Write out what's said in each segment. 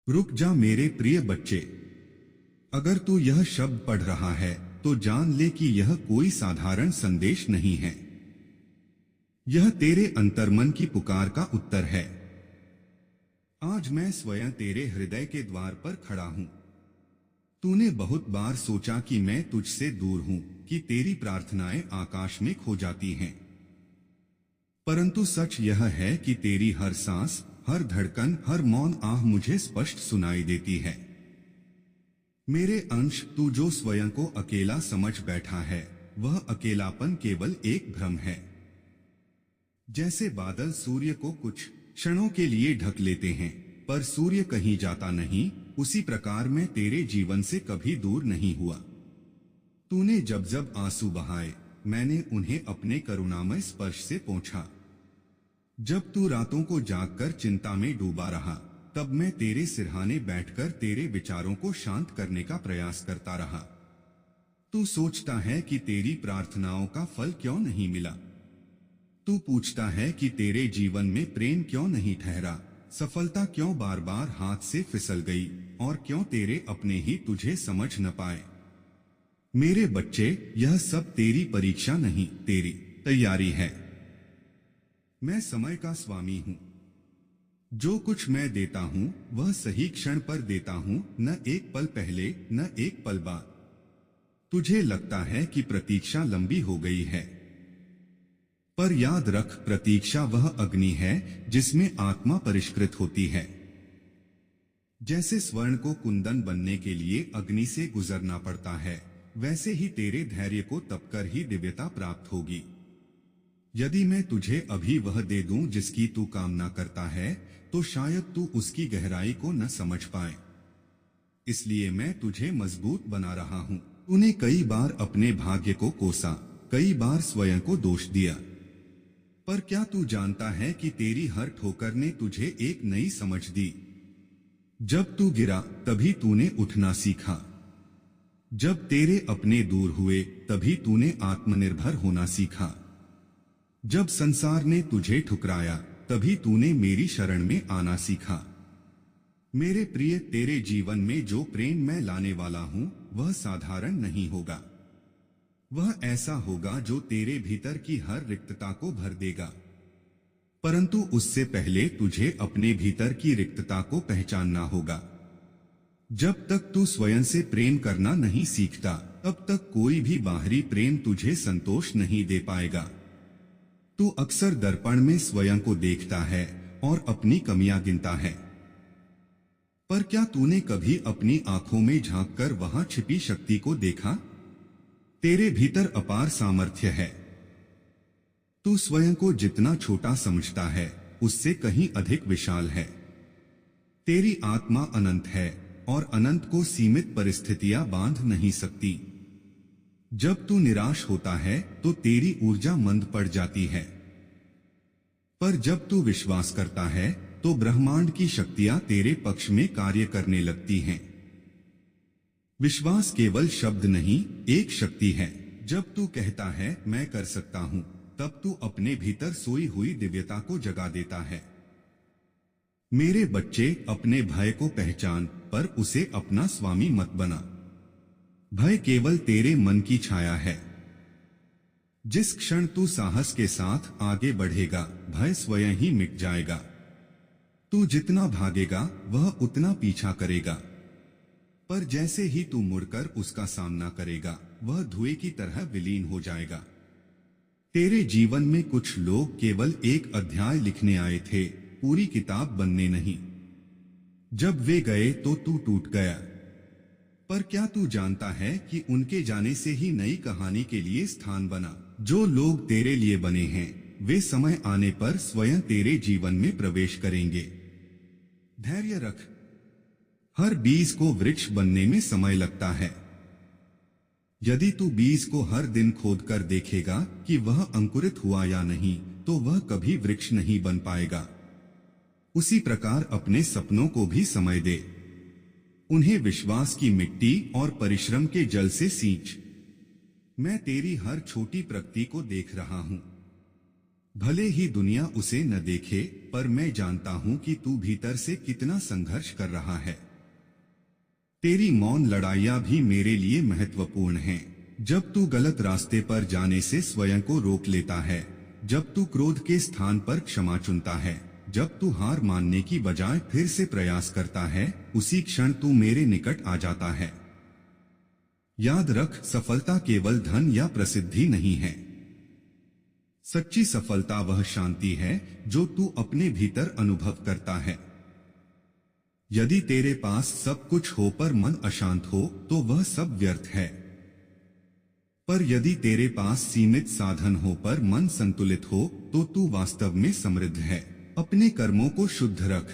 रुक जा मेरे प्रिय बच्चे। अगर तू यह शब्द पढ़ रहा है तो जान ले कि यह कोई साधारण संदेश नहीं है। यह तेरे अंतर्मन की पुकार का उत्तर है। आज मैं स्वयं तेरे हृदय के द्वार पर खड़ा हूं। तूने बहुत बार सोचा कि मैं तुझसे दूर हूं, कि तेरी प्रार्थनाएं आकाश में खो जाती हैं। परंतु सच यह है कि तेरी हर सांस, हर धड़कन, हर मौन आह मुझे स्पष्ट सुनाई देती है। मेरे अंश, तू जो स्वयं को अकेला समझ बैठा है, वह अकेलापन केवल एक भ्रम है। जैसे बादल सूर्य को कुछ क्षणों के लिए ढक लेते हैं, पर सूर्य कहीं जाता नहीं, उसी प्रकार मैं तेरे जीवन से कभी दूर नहीं हुआ। तूने जब जब आंसू बहाए, मैंने उन्हें अपने करुणामय स्पर्श से पोंछा। जब तू रातों को जागकर चिंता में डूबा रहा, तब मैं तेरे सिरहाने बैठकर तेरे विचारों को शांत करने का प्रयास करता रहा। तू सोचता है कि तेरी प्रार्थनाओं का फल क्यों नहीं मिला। तू पूछता है कि तेरे जीवन में प्रेम क्यों नहीं ठहरा, सफलता क्यों बार बार हाथ से फिसल गई, और क्यों तेरे अपने ही तुझे समझ न पाए। मेरे बच्चे, यह सब तेरी परीक्षा नहीं, तेरी तैयारी है। मैं समय का स्वामी हूं। जो कुछ मैं देता हूं वह सही क्षण पर देता हूं, न एक पल पहले, न एक पल बाद। तुझे लगता है कि प्रतीक्षा लंबी हो गई है, पर याद रख, प्रतीक्षा वह अग्नि है जिसमें आत्मा परिष्कृत होती है। जैसे स्वर्ण को कुंदन बनने के लिए अग्नि से गुजरना पड़ता है, वैसे ही तेरे धैर्य को तपकर ही दिव्यता प्राप्त होगी। यदि मैं तुझे अभी वह दे दूं जिसकी तू कामना करता है, तो शायद तू उसकी गहराई को न समझ पाए। इसलिए मैं तुझे मजबूत बना रहा हूं। तूने कई बार अपने भाग्य को कोसा, कई बार स्वयं को दोष दिया, पर क्या तू जानता है कि तेरी हर ठोकर ने तुझे एक नई समझ दी। जब तू गिरा तभी तूने उठना सीखा। जब तेरे अपने दूर हुए तभी तूने आत्मनिर्भर होना सीखा। जब संसार ने तुझे ठुकराया तभी तूने मेरी शरण में आना सीखा। मेरे प्रिय, तेरे जीवन में जो प्रेम मैं लाने वाला हूं वह साधारण नहीं होगा। वह ऐसा होगा जो तेरे भीतर की हर रिक्तता को भर देगा। परंतु उससे पहले तुझे अपने भीतर की रिक्तता को पहचानना होगा। जब तक तू स्वयं से प्रेम करना नहीं सीखता, तब तक कोई भी बाहरी प्रेम तुझे संतोष नहीं दे पाएगा। तू अक्सर दर्पण में स्वयं को देखता है और अपनी कमियां गिनता है, पर क्या तूने कभी अपनी आंखों में झांककर वहां छिपी शक्ति को देखा? तेरे भीतर अपार सामर्थ्य है। तू स्वयं को जितना छोटा समझता है, उससे कहीं अधिक विशाल है। तेरी आत्मा अनंत है और अनंत को सीमित परिस्थितियां बांध नहीं सकती। जब तू निराश होता है तो तेरी ऊर्जा मंद पड़ जाती है, पर जब तू विश्वास करता है तो ब्रह्मांड की शक्तियां तेरे पक्ष में कार्य करने लगती हैं। विश्वास केवल शब्द नहीं, एक शक्ति है। जब तू कहता है मैं कर सकता हूं, तब तू अपने भीतर सोई हुई दिव्यता को जगा देता है। मेरे बच्चे, अपने भय को पहचान, पर उसे अपना स्वामी मत बना। भय केवल तेरे मन की छाया है। जिस क्षण तू साहस के साथ आगे बढ़ेगा, भय स्वयं ही मिट जाएगा। तू जितना भागेगा वह उतना पीछा करेगा, पर जैसे ही तू मुड़कर उसका सामना करेगा, वह धुएं की तरह विलीन हो जाएगा। तेरे जीवन में कुछ लोग केवल एक अध्याय लिखने आए थे, पूरी किताब बनने नहीं। जब वे गए तो तू टूट गया, पर क्या तू जानता है कि उनके जाने से ही नई कहानी के लिए स्थान बना। जो लोग तेरे लिए बने हैं, वे समय आने पर स्वयं तेरे जीवन में प्रवेश करेंगे। धैर्य रख। हर बीज को वृक्ष बनने में समय लगता है। यदि तू बीज को हर दिन खोदकर देखेगा कि वह अंकुरित हुआ या नहीं, तो वह कभी वृक्ष नहीं बन पाएगा। उसी प्रकार अपने सपनों को भी समय दे। उन्हें विश्वास की मिट्टी और परिश्रम के जल से सींच। मैं तेरी हर छोटी प्रगति को देख रहा हूं। भले ही दुनिया उसे न देखे, पर मैं जानता हूं कि तू भीतर से कितना संघर्ष कर रहा है। तेरी मौन लड़ाइयां भी मेरे लिए महत्वपूर्ण हैं। जब तू गलत रास्ते पर जाने से स्वयं को रोक लेता है, जब तू क्रोध के स्थान पर क्षमा चुनता है, जब तू हार मानने की बजाय फिर से प्रयास करता है, उसी क्षण तू मेरे निकट आ जाता है। याद रख, सफलता केवल धन या प्रसिद्धि नहीं है। सच्ची सफलता वह शांति है जो तू अपने भीतर अनुभव करता है। यदि तेरे पास सब कुछ हो पर मन अशांत हो, तो वह सब व्यर्थ है। पर यदि तेरे पास सीमित साधन हो पर मन संतुलित हो, तो तू वास्तव में समृद्ध है। अपने कर्मों को शुद्ध रख।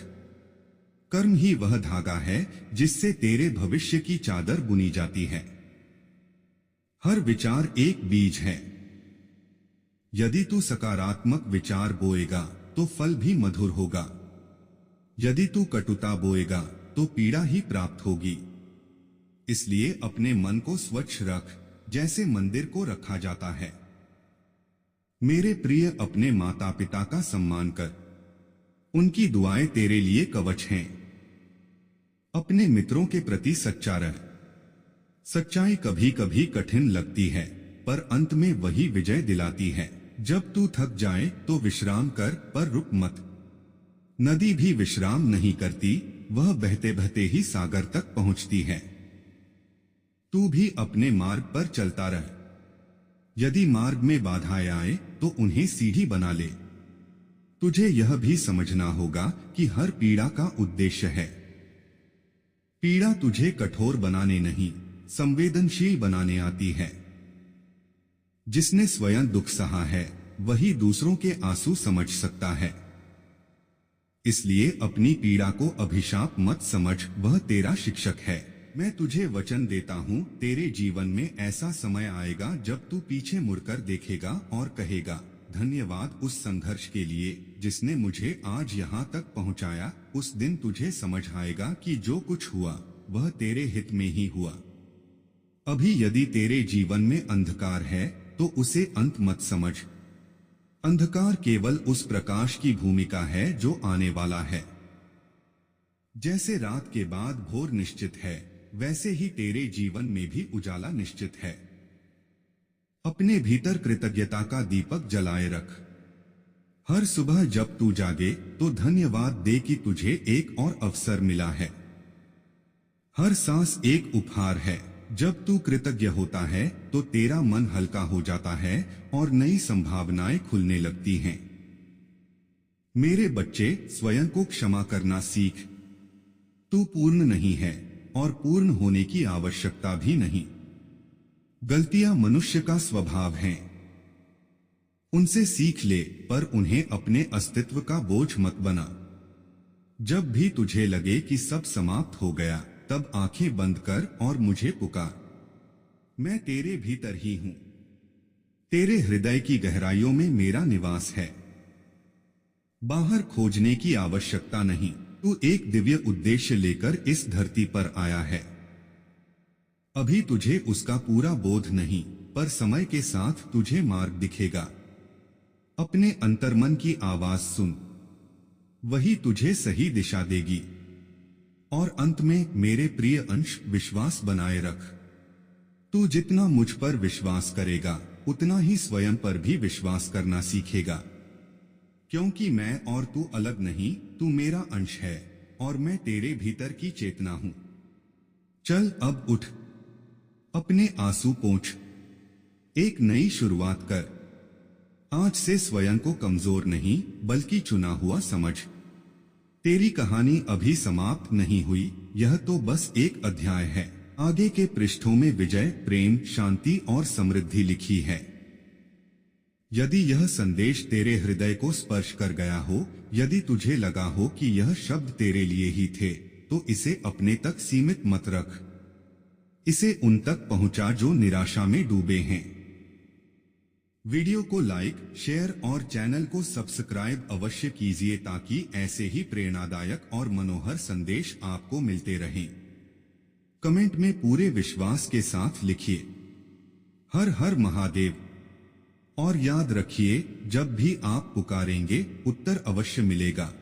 कर्म ही वह धागा है जिससे तेरे भविष्य की चादर बुनी जाती है। हर विचार एक बीज है। यदि तू सकारात्मक विचार बोएगा तो फल भी मधुर होगा। यदि तू कटुता बोएगा तो पीड़ा ही प्राप्त होगी। इसलिए अपने मन को स्वच्छ रख, जैसे मंदिर को रखा जाता है। मेरे प्रिय, अपने माता पिता का सम्मान कर। उनकी दुआएं तेरे लिए कवच हैं। अपने मित्रों के प्रति सच्चा रह। सच्चाई कभी कभी कठिन लगती है, पर अंत में वही विजय दिलाती है। जब तू थक जाए तो विश्राम कर, पर रुक मत। नदी भी विश्राम नहीं करती, वह बहते बहते ही सागर तक पहुंचती है। तू भी अपने मार्ग पर चलता रह। यदि मार्ग में बाधाएं आए तो उन्हें सीढ़ी बना ले। तुझे यह भी समझना होगा कि हर पीड़ा का उद्देश्य है। पीड़ा तुझे कठोर बनाने नहीं, संवेदनशील बनाने आती है। जिसने स्वयं दुख सहा है, वही दूसरों के आंसू समझ सकता है। इसलिए अपनी पीड़ा को अभिशाप मत समझ, वह तेरा शिक्षक है। मैं तुझे वचन देता हूँ, तेरे जीवन में ऐसा समय आएगा जब तू पीछे मुड़कर देखेगा और कहेगा, धन्यवाद उस संघर्ष के लिए जिसने मुझे आज यहाँ तक पहुँचाया। उस दिन तुझे समझ आएगा कि जो कुछ हुआ वह तेरे हित में ही हुआ। अभी यदि तेरे जीवन में अंधकार है तो उसे अंत मत समझ। अंधकार केवल उस प्रकाश की भूमिका है जो आने वाला है। जैसे रात के बाद भोर निश्चित है, वैसे ही तेरे जीवन में भी उजाला निश्चित है। अपने भीतर कृतज्ञता का दीपक जलाए रख। हर सुबह जब तू जागे तो धन्यवाद दे कि तुझे एक और अवसर मिला है। हर सांस एक उपहार है। जब तू कृतज्ञ होता है तो तेरा मन हल्का हो जाता है और नई संभावनाएं खुलने लगती हैं। मेरे बच्चे, स्वयं को क्षमा करना सीख। तू पूर्ण नहीं है और पूर्ण होने की आवश्यकता भी नहीं। गलतियां मनुष्य का स्वभाव हैं। उनसे सीख ले, पर उन्हें अपने अस्तित्व का बोझ मत बना। जब भी तुझे लगे कि सब समाप्त हो गया, तब आंखें बंद कर और मुझे पुकार। मैं तेरे भीतर ही हूं। तेरे हृदय की गहराइयों में मेरा निवास है। बाहर खोजने की आवश्यकता नहीं। तू एक दिव्य उद्देश्य लेकर इस धरती पर आया है। अभी तुझे उसका पूरा बोध नहीं, पर समय के साथ तुझे मार्ग दिखेगा। अपने अंतर्मन की आवाज सुन, वही तुझे सही दिशा देगी। और अंत में मेरे प्रिय अंश, विश्वास बनाए रख। तू जितना मुझ पर विश्वास करेगा, उतना ही स्वयं पर भी विश्वास करना सीखेगा। क्योंकि मैं और तू अलग नहीं, तू मेरा अंश है और मैं तेरे भीतर की चेतना हूं। चल अब उठ, अपने आंसू पोंछ, एक नई शुरुआत कर। आज से स्वयं को कमजोर नहीं, बल्कि चुना हुआ समझ। तेरी कहानी अभी समाप्त नहीं हुई, यह तो बस एक अध्याय है। आगे के पृष्ठों में विजय, प्रेम, शांति और समृद्धि लिखी है। यदि यह संदेश तेरे हृदय को स्पर्श कर गया हो, यदि तुझे लगा हो कि यह शब्द तेरे लिए ही थे, तो इसे अपने तक सीमित मत रख। इसे उन तक पहुंचा जो निराशा में डूबे हैं। वीडियो को लाइक, शेयर और चैनल को सब्सक्राइब अवश्य कीजिए ताकि ऐसे ही प्रेरणादायक और मनोहर संदेश आपको मिलते रहें। कमेंट में पूरे विश्वास के साथ लिखिए, हर हर महादेव। और याद रखिए, जब भी आप पुकारेंगे उत्तर अवश्य मिलेगा।